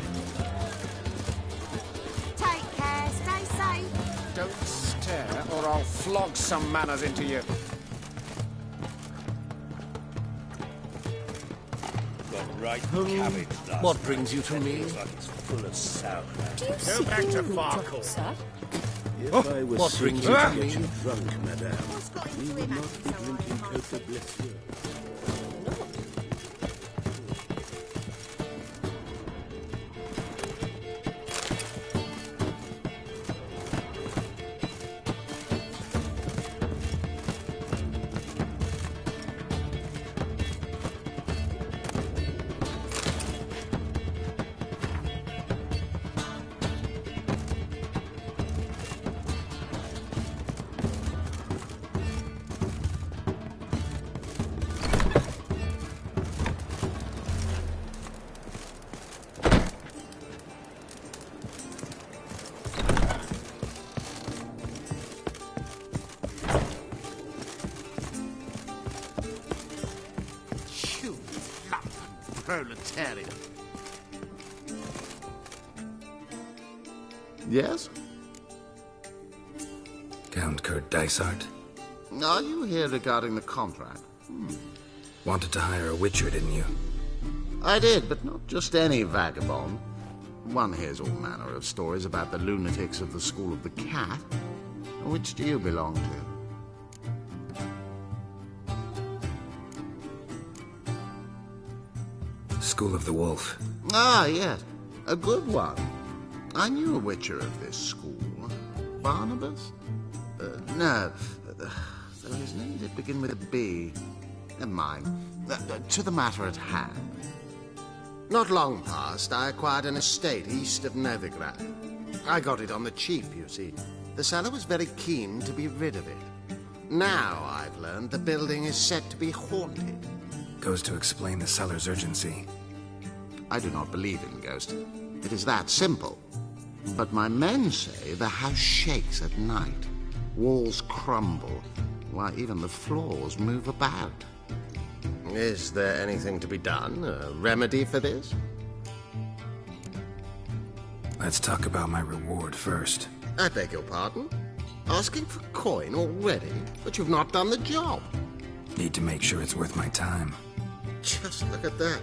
Take care, stay safe. Don't stare, or I'll flog some manners into you. Got right cabbage last What brings you to night. me? Looks like it's full of sauerkraut. Do you Go back to Farkle. sir? If Oh, I was what seeking brings to you get to me? you drunk, madame, What's got we into would him not acting be so drinking unkind? Cote de Blessure. You lumpen proletarian. Yes? Count Kurt Dysart? Are you here regarding the contract? Wanted to hire a witcher, didn't you? I did, but not just any vagabond. One hears all manner of stories about the lunatics of the School of the Cat. Which do you belong to? School of the Wolf. Ah, yes. A good one. I knew a witcher of this school. Barnabas? No. Though his name did begin with a B. Never mind. To the matter at hand. Not long past, I acquired an estate east of Novigrad. I got it on the cheap, you see. The seller was very keen to be rid of it. Now, I've learned the building is said to be haunted. Goes to explain the seller's urgency. I do not believe in ghosts. It is that simple. But my men say the house shakes at night. Walls crumble. Why, even the floors move about. Is there anything to be done? A remedy for this? Let's talk about my reward first. I beg your pardon? Asking for coin already? But you've not done the job. Need to make sure it's worth my time. Just look at that.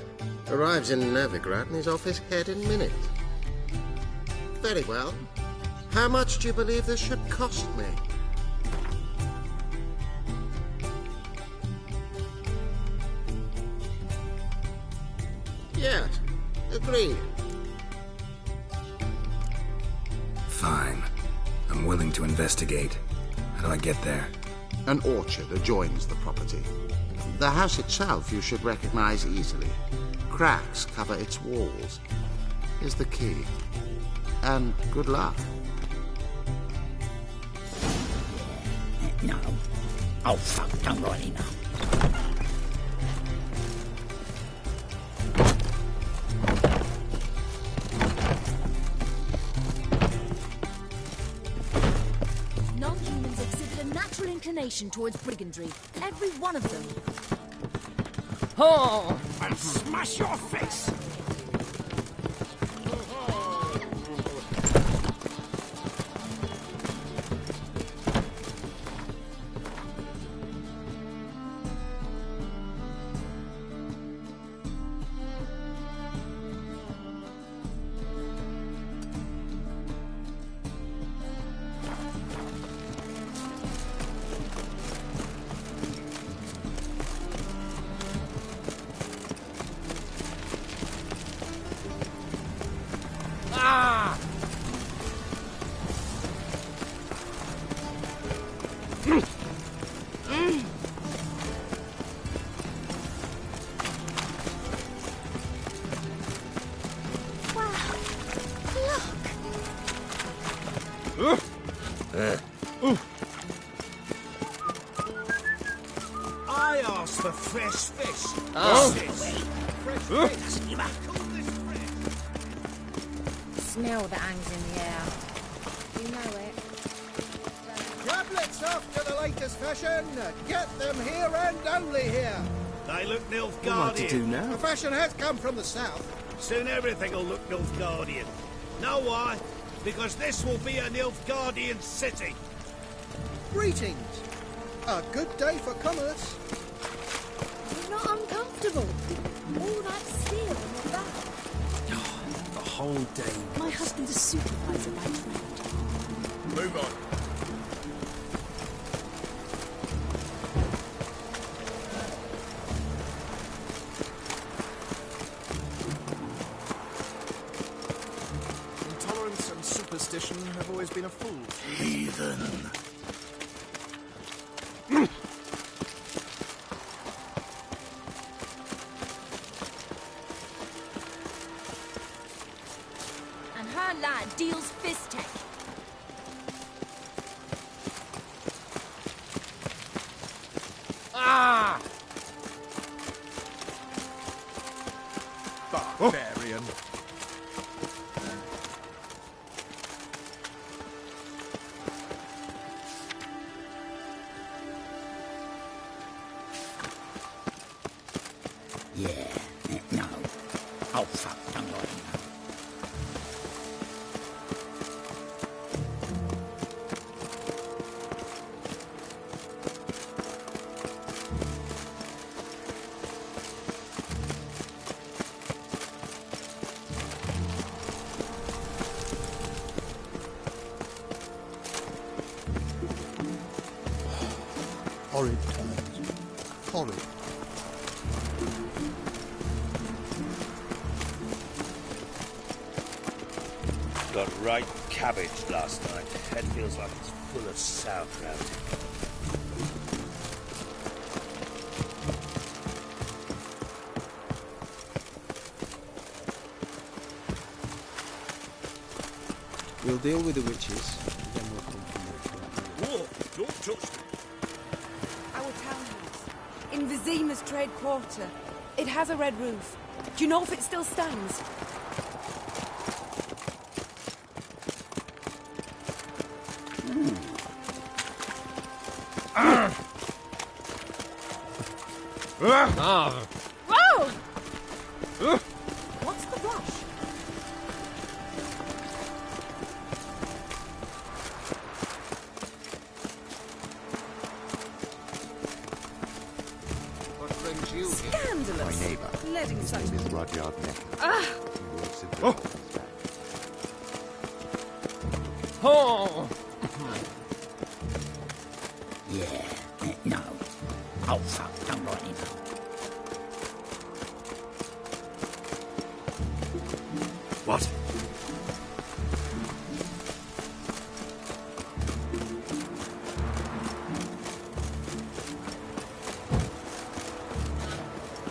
Arrives in Novigrad and he's off his head in minutes. Very well. How much do you believe this ship cost me? Yes, agreed. Fine. I'm willing to investigate. How do I get there? An orchard adjoins the property. The house itself you should recognize easily. Cracks cover its walls. Here's the key. And good luck. No. Oh, fuck, don't worry now. Non-humans exhibit a natural inclination towards brigandry. Every one of them. Oh! I'll smash your face! I asked for fresh fish. Oh. Fresh fish. You must call this fresh. Smell that hangs in the air. You know it. Tablets after the latest fashion. Get them here and only here. They look Nilfgaardian. What to do now? The fashion has come from the south. Soon everything will look Nilfgaardian. Know why? Because this will be a Nilfgaardian city. Greetings. A good day for commerce. You're not uncomfortable. All that steel and all that. The whole day. My husband's a supervisor by trade. Move on. Intolerance and superstition have always been a fool. Heathen. And her lad deals fist tech. Ah! Barbarian. Yeah, no. Oh, fuck, don't worry now. Horrid times. Horrid. Got right cabbage last night. Head feels like it's full of sauerkraut. We'll deal with the witches, then we'll come from there. Whoa! Don't touch me. Our townhouse. In Vizima's trade quarter. It has a red roof. Do you know if it still stands? Whoa! What's the rush? What brings you here? Scandalous. My neighbour. Letting His such... name is Rudyard Neck. Ah! He works in Oh. Britain's back. Oh! Yeah, no. Oh, fuck, don't write him. What?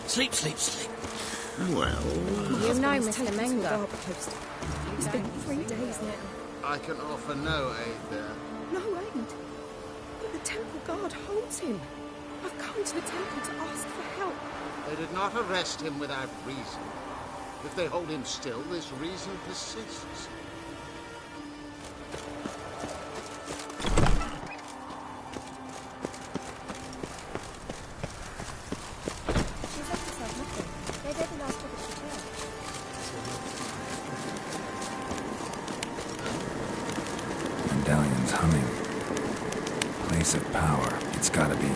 Sleep, sleep, sleep. Well... You know, Mr. Menga. It's been 3 days now. I can offer no aid there. No aid. But the temple guard holds him. I've come to the temple to ask for help. They did not arrest him without reason. If they hold him still, this reason persists. She's left herself nothing. They gave the last public return. Medallion's humming. Place of power. It's gotta be.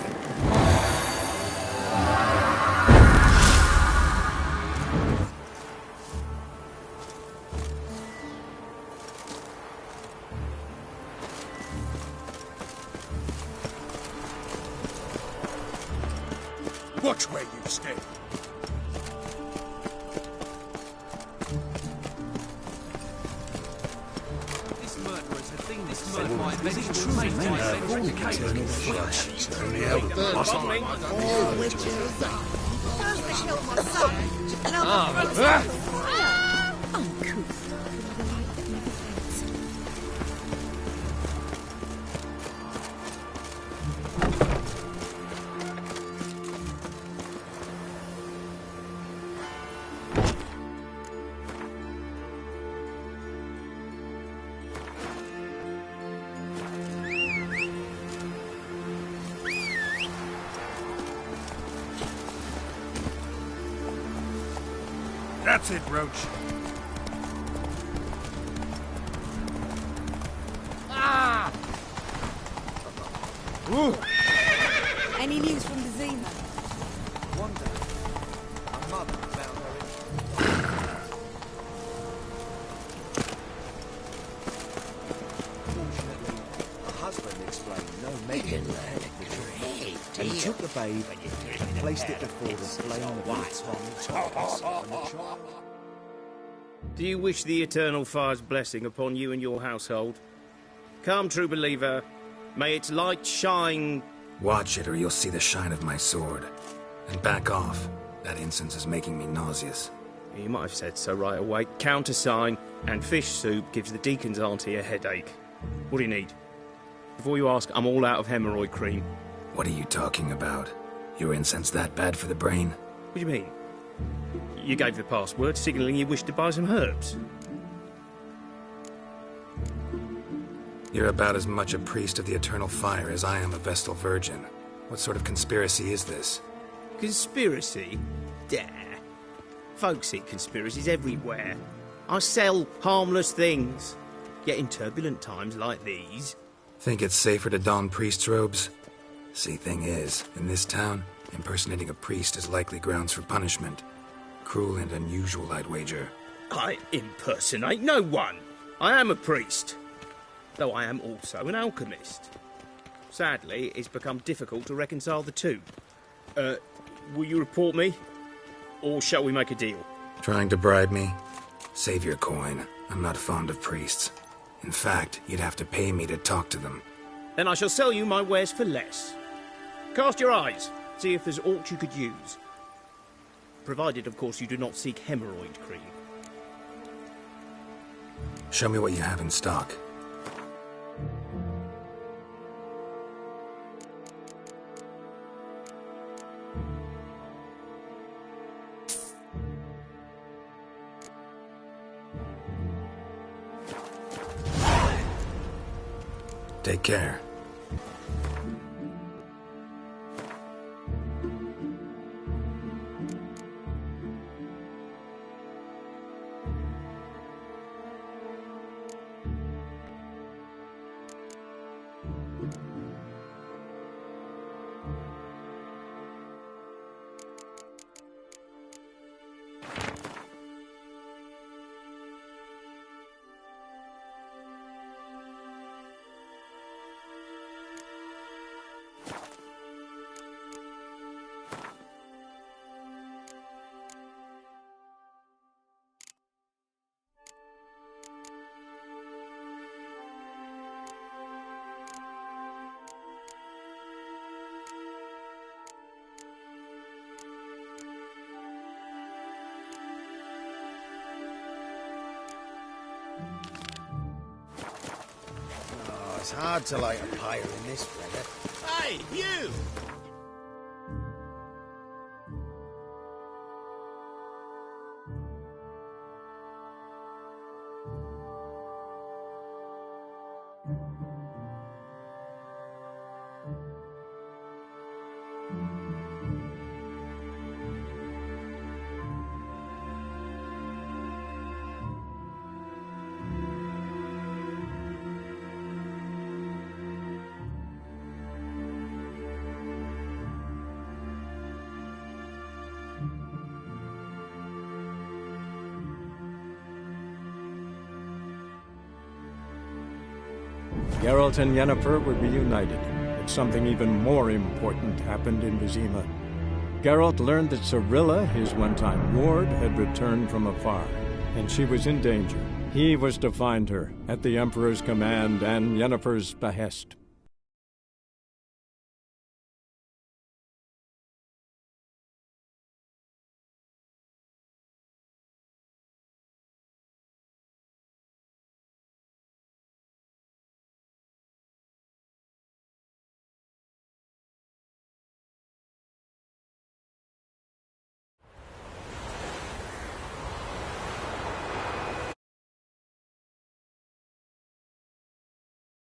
Watch where you stay. This murderer is a thing this murder by many All witches. First they killed my son, now they've run to fire. Uncouth. That's it, Roach. Ah! Ooh. Any news from the Zima? One day, my mother found her in... Fortunately, her husband explained no medical and he took the babe and placed it before the flame of its on Do you wish the eternal fire's blessing upon you and your household? Come, true believer. May its light shine... Watch it or you'll see the shine of my sword. And back off. That incense is making me nauseous. You might have said so right away. Countersign and fish soup gives the deacon's auntie a headache. What do you need? Before you ask, I'm all out of hemorrhoid cream. What are you talking about? Your incense that bad for the brain? What do you mean? You gave the password, signalling you wished to buy some herbs. You're about as much a priest of the eternal fire as I am a Vestal Virgin. What sort of conspiracy is this? Conspiracy? Dah. Folks see conspiracies everywhere. I sell harmless things. Yet in turbulent times like these... Think it's safer to don priest's robes? See, thing is, in this town, impersonating a priest is likely grounds for punishment. Cruel and unusual, I'd wager. I impersonate no one. I am a priest. Though I am also an alchemist. Sadly, it's become difficult to reconcile the two. Will you report me? Or shall we make a deal? Trying to bribe me? Save your coin. I'm not fond of priests. In fact, you'd have to pay me to talk to them. Then I shall sell you my wares for less. Cast your eyes. See if there's aught you could use. Provided, of course, you do not seek hemorrhoid cream. Show me what you have in stock. Take care. It's hard to light a pyre in this weather. Hey, you! Geralt and Yennefer were reunited, but something even more important happened in Vizima. Geralt learned that Cirilla, his one-time ward, had returned from afar, and she was in danger. He was to find her, at the Emperor's command and Yennefer's behest.